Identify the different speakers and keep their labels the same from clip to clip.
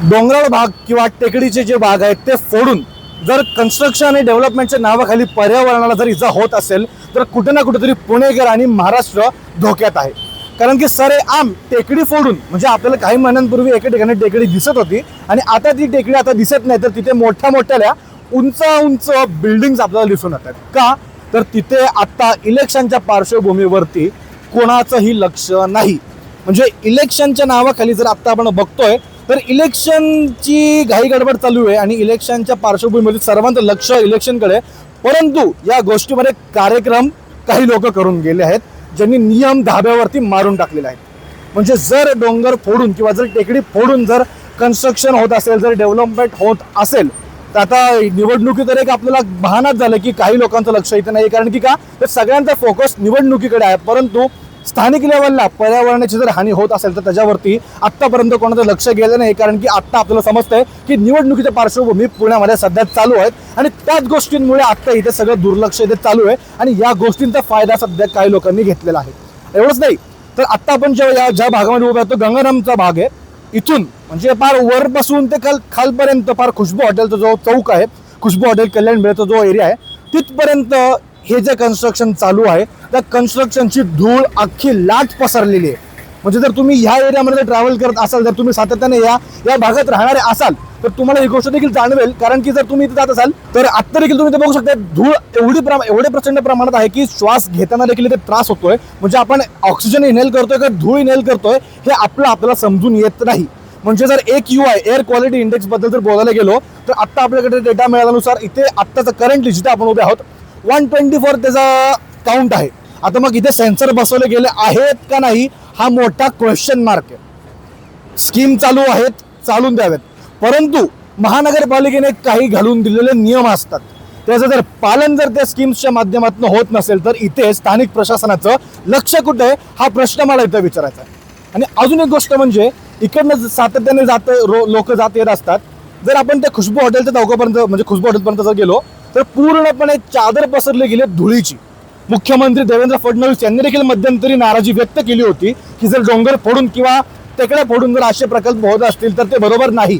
Speaker 1: डोंगराळ भाग किंवा टेकडीचे जे भाग आहेत ते फोडून जर कन्स्ट्रक्शन आणि डेव्हलपमेंटच्या नावाखाली पर्यावरणाला जर इजा होत असेल तर कुठे ना कुठेतरी पुणेकर आणि महाराष्ट्र धोक्यात आहे. कारण की सरेआम टेकडी फोडून म्हणजे आपल्याला काही महिन्यांपूर्वी एका ठिकाणी टेकडी दिसत होती आणि आता ती टेकडी आता दिसत नाही, तर तिथे मोठ्या मोठ्या उंच उंच बिल्डिंग्स आपल्याला दिसून येतात. का तर तिथे आता इलेक्शनच्या पार्श्वभूमीवरती कोणाचंही लक्ष नाही. म्हणजे इलेक्शनच्या नावाखाली जर आता आपण बघतोय तर इलेक्शनची घाई गडबड चालू आहे आणि इलेक्शनच्या पार्श्वभूमीमध्ये सर्वांचं लक्ष इलेक्शनकडे. परंतु या गोष्टीमध्ये कार्यक्रम काही लोक करून गेले आहेत ज्यांनी नियम धाब्यावरती मारून टाकलेले आहेत. म्हणजे जर डोंगर फोडून किंवा जर टेकडी फोडून जर कन्स्ट्रक्शन होत असेल, जर डेव्हलपमेंट होत असेल, तर आता निवडणुकीकडे एक आपल्याला बहानाच झालं की काही लोकांचं लक्ष इथे नाही. कारण की का तर सगळ्यांचा फोकस निवडणुकीकडे आहे. परंतु स्थानिक लेवलला पर्यावरणाची जर हानी होत असेल तर त्याच्यावरती आत्तापर्यंत कोणाचं लक्ष गेलं नाही. कारण की आत्ता आपल्याला समजतंय की निवडणुकीच्या पार्श्वभूमी पुण्यामध्ये सध्या चालू आहेत आणि त्याच गोष्टींमुळे आत्ता इथे सगळं दुर्लक्ष इथे चालू आहे आणि या गोष्टींचा फायदा सध्या काही लोकांनी घेतलेला आहे. एवढंच नाही तर आत्ता आपण ज्या भागामध्ये उभा तो गंगारामचा भाग आहे. इथून म्हणजे फार वरपासून ते खालपर्यंत फार खुशबू हॉटेलचा जो चौक आहे, खुशबू हॉटेल कल्याण बेळचा जो एरिया आहे, तिथपर्यंत हे जे कन्स्ट्रक्शन चालू आहे त्या कन्स्ट्रक्शनची धूळ अख्खी लाट पसरलेली आहे. म्हणजे जर तुम्ही ह्या एरियामध्ये ट्रॅव्हल करत असाल, जर तुम्ही सातत्याने या भागात राहणारे असाल तर तुम्हाला ही गोष्ट देखील जाणवेल. कारण की जर तुम्ही इथे जात असाल तर आत्ता देखील तुम्ही ते बघू शकता, धूळ एवढे प्रचंड प्रमाणात आहे की श्वास घेताना देखील इथे त्रास होतोय. म्हणजे आपण ऑक्सिजन इनहेल करतोय का धूळ इनहेल करतोय हे आपल्याला समजून येत नाही. म्हणजे जर एक UI एअर क्वालिटी इंडेक्स बद्दल जर बोलायला गेलो तर आत्ता आपल्याकडे डेटा मिळाल्यानुसार इथे आत्ताचं करंटली जिथे आपण उभे आहोत 124 त्याचा काउंट आहे. आता मग इथे सेन्सर बसवले गेले आहेत का नाही हा मोठा क्वेश्चन मार्क आहे. स्कीम चालू आहेत, चालून द्यावेत, परंतु महानगरपालिकेने काही घालून दिलेले नियम असतात, त्याचं जर पालन जर त्या स्कीम्सच्या माध्यमातून होत नसेल तर इथे स्थानिक प्रशासनाचं लक्ष कुठे आहे हा प्रश्न मला इथं विचारायचा आहे. आणि अजून एक गोष्ट म्हणजे इकडनं सातत्याने लोक जात येत असतात. जर आपण त्या खुशबू हॉटेलच्या चौकापर्यंत म्हणजे खुशबू हॉटेलपर्यंत जर गेलो तर पूर्णपणे चादर पसरली गेली धुळीची. मुख्यमंत्री देवेंद्र फडणवीस यांनी देखील मध्यंतरी नाराजी व्यक्त केली होती की जर डोंगर फोडून किंवा टेकड्या फोडून जर असे प्रकल्प होत असतील तर ते बरोबर नाही.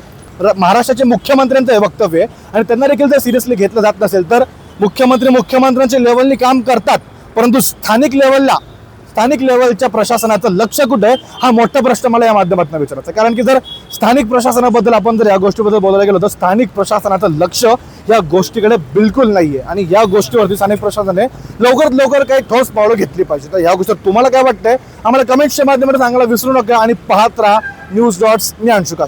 Speaker 1: महाराष्ट्राचे मुख्यमंत्र्यांचं हे वक्तव्य आहे आणि त्यांना देखील जर सिरियसली घेतलं जात नसेल तर मुख्यमंत्र्यांच्या लेवलनी काम करतात, परंतु स्थानिक लेवलच्या प्रशासनाचं लक्ष कुठे आहे हा मोठा प्रश्न मला या माध्यमातून विचारायचा. कारण की जर स्थानिक प्रशासनाबद्दल आपण जर या गोष्टीबद्दल बोलायला गेलो तर स्थानिक प्रशासनाचं लक्ष या गोष्टीकडे बिलकुल नाहीये आणि या गोष्टीवरती स्थानिक प्रशासनाने लवकरात लवकर काही ठोस पावलं घेतली पाहिजे. तर या गोष्टीत तुम्हाला काय वाटतंय आम्हाला कमेंट्सच्या माध्यमातून सांगायला विसरू नका आणि पाहत राहा न्यूज डॉट्स. मी अंशुकाश.